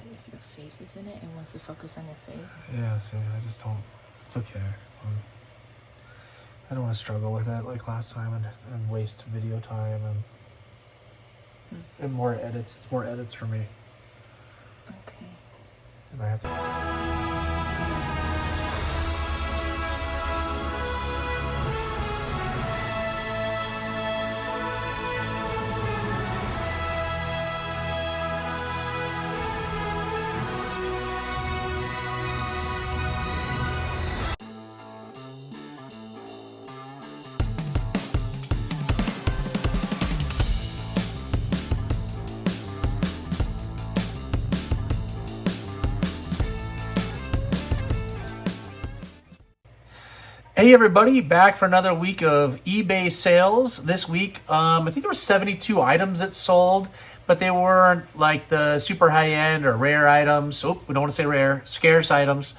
if your face is in it and wants to focus on your face. Yeah, see, I just don't. It's okay. I don't want to struggle with it like last time and waste video time and more edits. It's more edits for me. Okay. And I have to. Hey everybody, back for another week of eBay sales. This week, I think there were 72 items that sold, but they weren't like the super high-end or rare items. Oh, we don't want to say rare, scarce items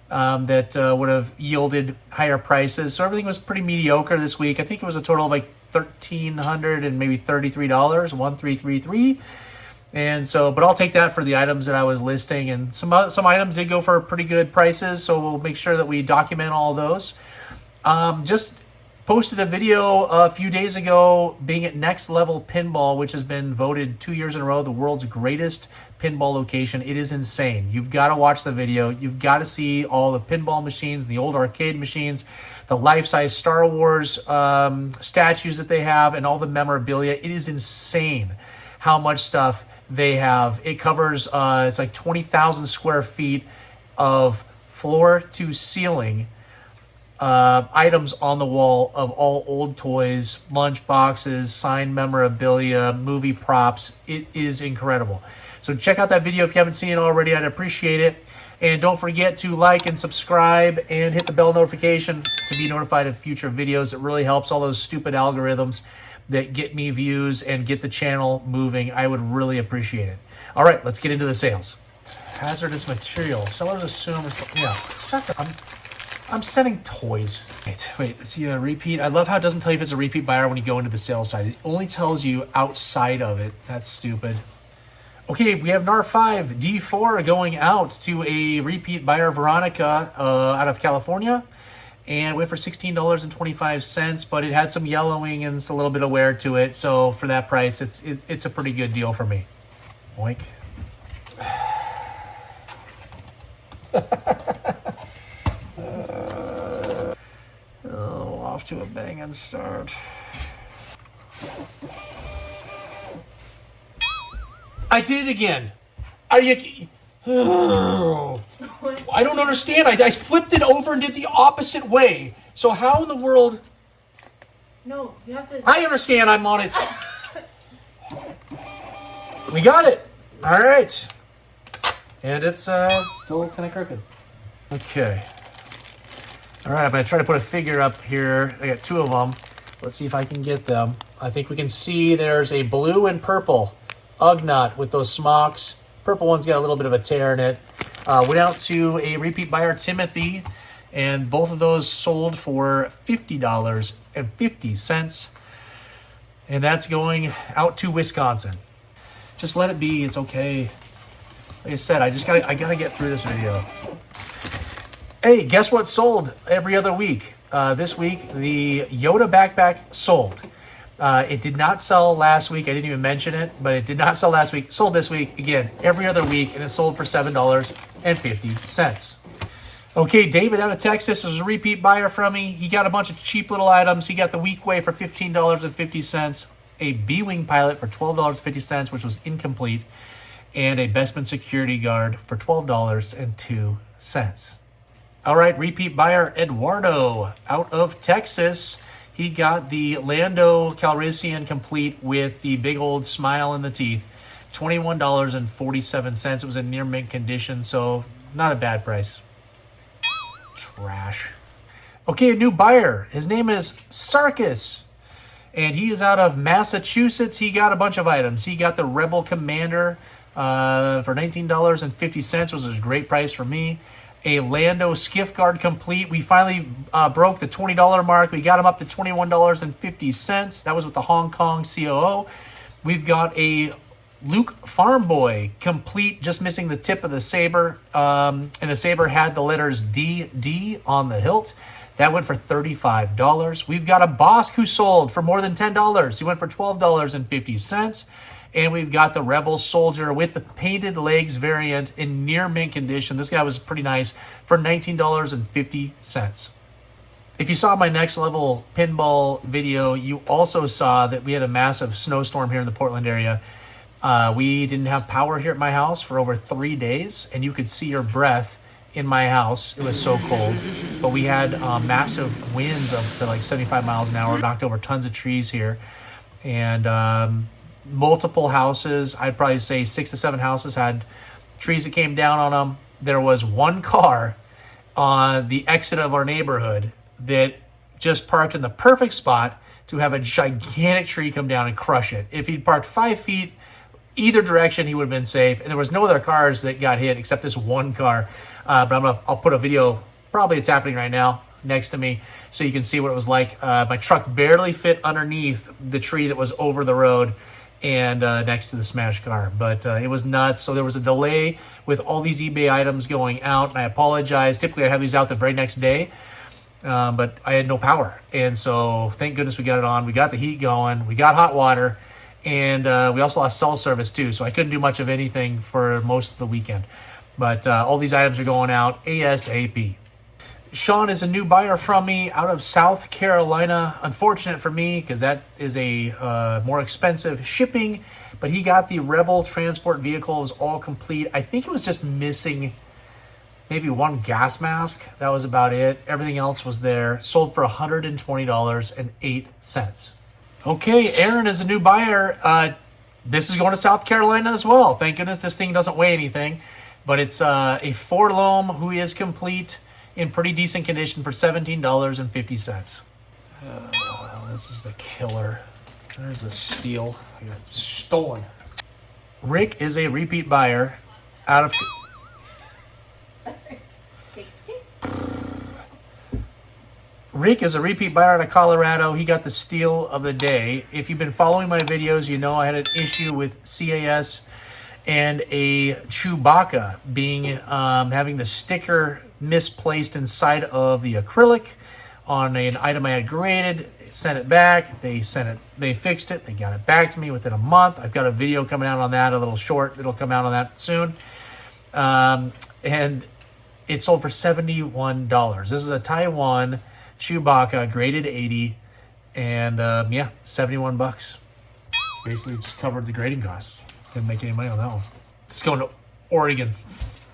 that would have yielded higher prices. So everything was pretty mediocre this week. I think it was a total of like $1,300 and maybe $33, 1333. And so, but I'll take that for the items that I was listing, and some items did go for pretty good prices. So we'll make sure that we document all those. Just posted a video a few days ago being at Next Level Pinball, which has been voted 2 years in a row the world's greatest pinball location. It is insane. You've got to watch the video. You've got to see all the pinball machines, the old arcade machines, the life-size Star Wars statues that they have, and all the memorabilia. It is insane how much stuff they have. It covers, it's like 20,000 square feet of floor to ceiling items on the wall of all old toys, lunch boxes, signed memorabilia, movie props. It is incredible. So check out that video if you haven't seen it already. I'd appreciate it. And don't forget to like and subscribe and hit the bell notification to be notified of future videos. It really helps all those stupid algorithms that get me views and get the channel moving. I would really appreciate it. All right, let's get into the sales. Hazardous material. Sellers assume, I'm sending toys. Wait, is he a repeat? I love how it doesn't tell you if it's a repeat buyer when you go into the sales side. It only tells you outside of it. That's stupid. Okay, we have NAR 5 D4 going out to a repeat buyer, Veronica, out of California. And it went for $16.25, but it had some yellowing and a little bit of wear to it. So for that price, it's a pretty good deal for me. Oink. Off to a banging start. I did it again. Are you... I don't understand. I flipped it over and did the opposite way. So how in the world... No, you have to... I understand. I'm on it. We got it. All right. And it's still kind of crooked. Okay. All right, I'm going to try to put a figure up here. I got two of them. Let's see if I can get them. I think we can see there's a blue and purple Ugnaught with those smocks. Purple one's got a little bit of a tear in it. Went out to a repeat buyer, Timothy, and both of those sold for $50.50. And that's going out to Wisconsin. Just let it be. It's okay. Like I said, I gotta get through this video. Hey, guess what sold every other week? This week, the Yoda backpack sold. It did not sell last week. I didn't even mention it, but it did not sell last week. Sold this week, again, every other week, and it sold for $7.50. Okay, David out of Texas is a repeat buyer from me. He got a bunch of cheap little items. He got the Weekway for $15.50, a B-Wing pilot for $12.50, which was incomplete, and a Bestman security guard for $12.02. All right, repeat buyer Eduardo out of Texas. He got the Lando Calrissian complete with the big old smile in the teeth. $21.47. It was in near mint condition, so not a bad price. Trash. Okay, a new buyer. His name is Sarkis, and he is out of Massachusetts. He got a bunch of items. He got the Rebel Commander for $19.50, which was a great price for me. A Lando Skiff Guard complete. We finally broke the $20 mark. We got him up to $21.50. That was with the Hong Kong COO. We've got a Luke Farm Boy, complete, just missing the tip of the saber. And the saber had the letters DD on the hilt. That went for $35. We've got a Bosk who sold for more than $10. He went for $12.50. And we've got the Rebel Soldier with the painted legs variant in near mint condition. This guy was pretty nice for $19.50. If you saw my next level pinball video, you also saw that we had a massive snowstorm here in the Portland area. We didn't have power here at my house for over 3 days, and you could see your breath in my house. It was so cold. But we had massive winds up to like 75 miles an hour, knocked over tons of trees here. And multiple houses, I'd probably say 6 to 7 houses had trees that came down on them. There was one car on the exit of our neighborhood that just parked in the perfect spot to have a gigantic tree come down and crush it. If he'd parked 5 feet either direction, he would have been safe. And there was no other cars that got hit except this one car. But I'll put a video, probably it's happening right now, next to me, so you can see what it was like. My truck barely fit underneath the tree that was over the road and next to the smashed car. But it was nuts. So there was a delay with all these eBay items going out, and I apologize. Typically I have these out the very next day. But I had no power. And so thank goodness we got it on. We got the heat going. We got hot water. And we also lost cell service too. So I couldn't do much of anything for most of the weekend. But all these items are going out ASAP. Sean is a new buyer from me out of South Carolina. Unfortunate for me because that is a more expensive shipping. But he got the Rebel transport vehicle. It was all complete. I think it was just missing maybe one gas mask. That was about it. Everything else was there. Sold for $120.08. Okay, Aaron is a new buyer. This is going to South Carolina as well. Thank goodness this thing doesn't weigh anything. But it's a 4 loam who is complete in pretty decent condition for $17.50. This is the killer. There's the steel. I got it stolen. Rick is a repeat buyer out of... Rick is a repeat buyer out of Colorado. He got the steal of the day. If you've been following my videos, you know I had an issue with CAS and a Chewbacca being having the sticker misplaced inside of the acrylic on an item I had graded. Sent it back. They fixed it. They got it back to me within a month. I've got a video coming out on that, a little short. It'll come out on that soon. And it sold for $71. This is a Taiwan Chewbacca graded 80, and yeah, $71. Basically just covered the grading costs. Didn't make any money on that one. It's going to Oregon.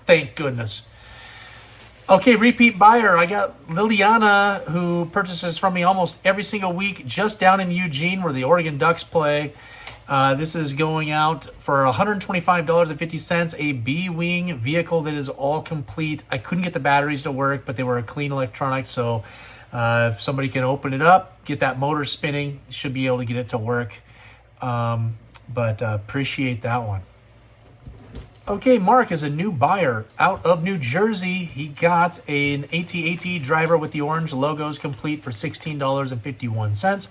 Thank goodness. Okay, repeat buyer. I got Liliana, who purchases from me almost every single week, just down in Eugene where the Oregon Ducks play. This is going out for $125.50, a B-Wing vehicle that is all complete. I couldn't get the batteries to work, but they were a clean electronic, so if somebody can open it up, get that motor spinning, should be able to get it to work. But appreciate that one. Okay, Mark is a new buyer out of New Jersey. He got an AT-AT driver with the orange logos complete for $16.51.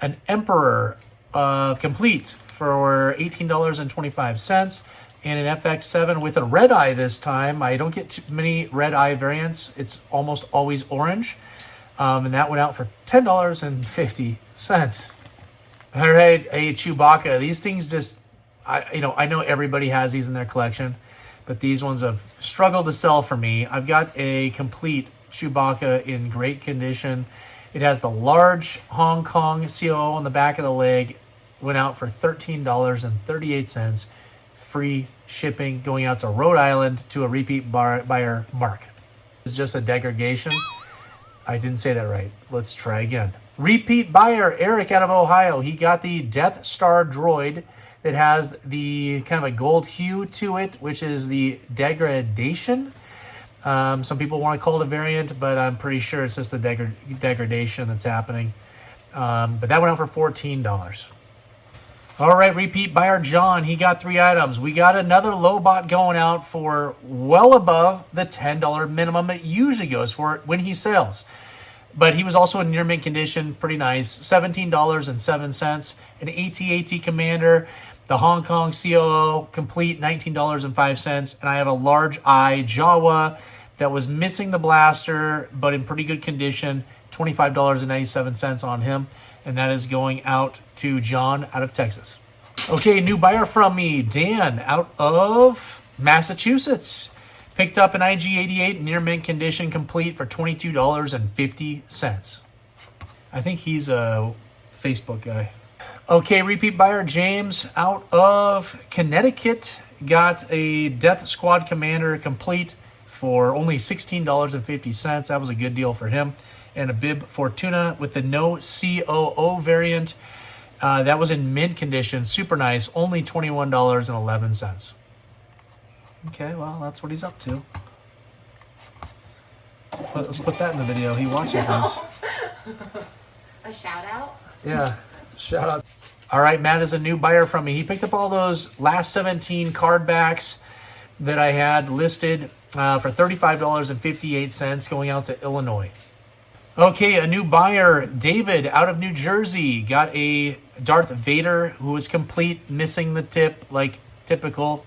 An Emperor complete for $18.25. And an FX7 with a red eye this time. I don't get too many red eye variants. It's almost always orange. And that went out for $10.50. All right, a Chewbacca. These things just... I know everybody has these in their collection, but these ones have struggled to sell for me. I've got a complete Chewbacca in great condition. It has the large Hong Kong COO on the back of the leg. Went out for $13.38. Free shipping going out to Rhode Island to a repeat buyer, Mark. This is just a degradation. I didn't say that right. Let's try again. Repeat buyer, Eric out of Ohio. He got the Death Star droid that has the kind of a gold hue to it, which is the degradation. Some people want to call it a variant, but I'm pretty sure it's just the degradation that's happening. But that went out for $14. All right, repeat buyer John, he got 3 items. We got another Lobot going out for well above the $10 minimum it usually goes for when he sells. But he was also in near mint condition, pretty nice. $17.07. An AT-AT Commander. the Hong Kong COO, complete, $19.05. And I have a large eye Jawa that was missing the blaster, but in pretty good condition, $25.97 on him. And that is going out to John out of Texas. Okay, new buyer from me, Dan, out of Massachusetts. Picked up an IG-88 near mint condition, complete, for $22.50. I think he's a Facebook guy. Okay, repeat buyer James out of Connecticut got a Death Squad Commander complete for only $16.50. That was a good deal for him. And a Bib Fortuna with the no COO variant. That was in mint condition, super nice, only $21.11. Okay, well, that's what he's up to. Let's put that in the video. He watches this. A shout out? Yeah, shout out. All right, Matt is a new buyer from me. He picked up all those last 17 card backs that I had listed for $35.58 going out to Illinois. Okay, a new buyer, David, out of New Jersey, got a Darth Vader who was complete, missing the tip, like typical.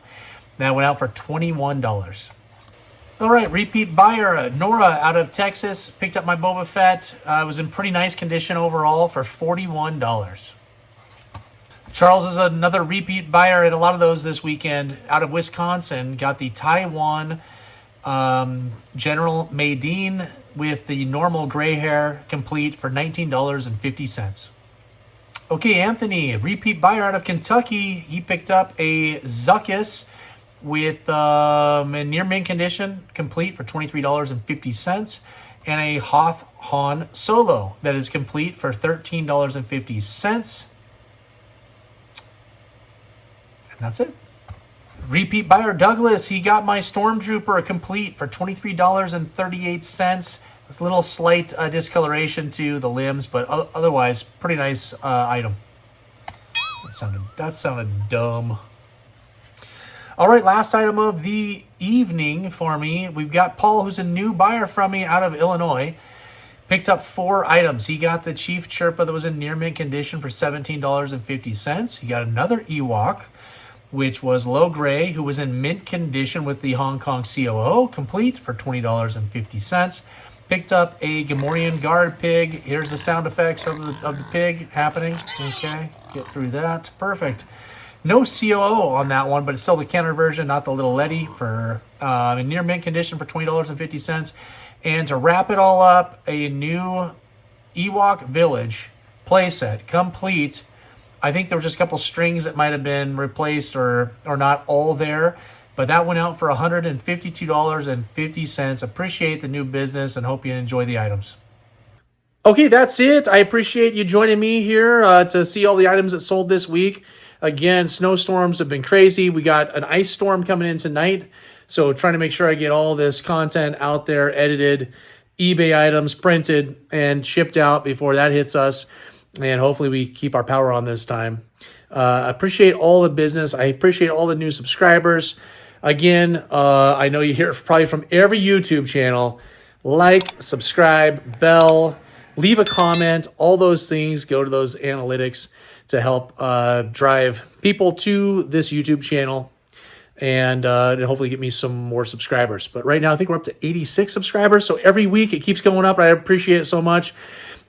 That went out for $21. All right, repeat buyer, Nora, out of Texas, picked up my Boba Fett. It was in pretty nice condition overall for $41. Charles is another repeat buyer at a lot of those this weekend. Out of Wisconsin, got the Taiwan General Maydeen with the normal gray hair complete for $19.50. Okay, Anthony, repeat buyer out of Kentucky. He picked up a Zuckus with in near mint condition complete for $23.50 and a Hoth Han Solo that is complete for $13.50. And that's it. Repeat buyer Douglas, he got my Stormtrooper complete for $23.38. It's a little slight discoloration to the limbs, but otherwise pretty nice item. That sounded dumb. All right, last item of the evening for me. We've got Paul, who's a new buyer from me out of Illinois. Picked up 4 items. He got the Chief Chirpa that was in near mint condition for $17.50. He got another Ewok, which was low gray, who was in mint condition with the Hong Kong COO, complete for $20.50. Picked up a Gamorrean Guard pig. Here's the sound effects of the pig happening. Okay, get through that. Perfect. No COO on that one, but it's still the Kenner version, not the little Letty, for in near mint condition for $20.50. And to wrap it all up, a new Ewok Village playset, complete. I think there were just a couple strings that might have been replaced or not all there. But that went out for $152.50. Appreciate the new business and hope you enjoy the items. Okay, that's it. I appreciate you joining me here to see all the items that sold this week. Again, snowstorms have been crazy. We got an ice storm coming in tonight. So trying to make sure I get all this content out there, edited, eBay items printed, and shipped out before that hits us. And hopefully we keep our power on this time. I appreciate all the business. I appreciate all the new subscribers. Again, I know you hear it probably from every YouTube channel. Like, subscribe, bell, leave a comment. All those things go to those analytics to help drive people to this YouTube channel and hopefully get me some more subscribers. But right now, I think we're up to 86 subscribers. So every week it keeps going up. I appreciate it so much.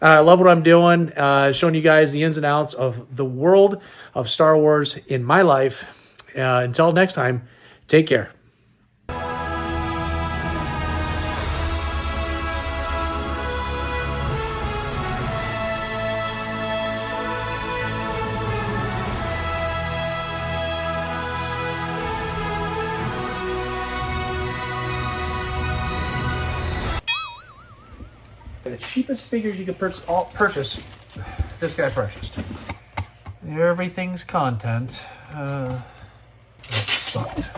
I love what I'm doing, showing you guys the ins and outs of the world of Star Wars in my life. Until next time, take care. The cheapest figures you could purchase, this guy purchased. Everything's content. That sucked.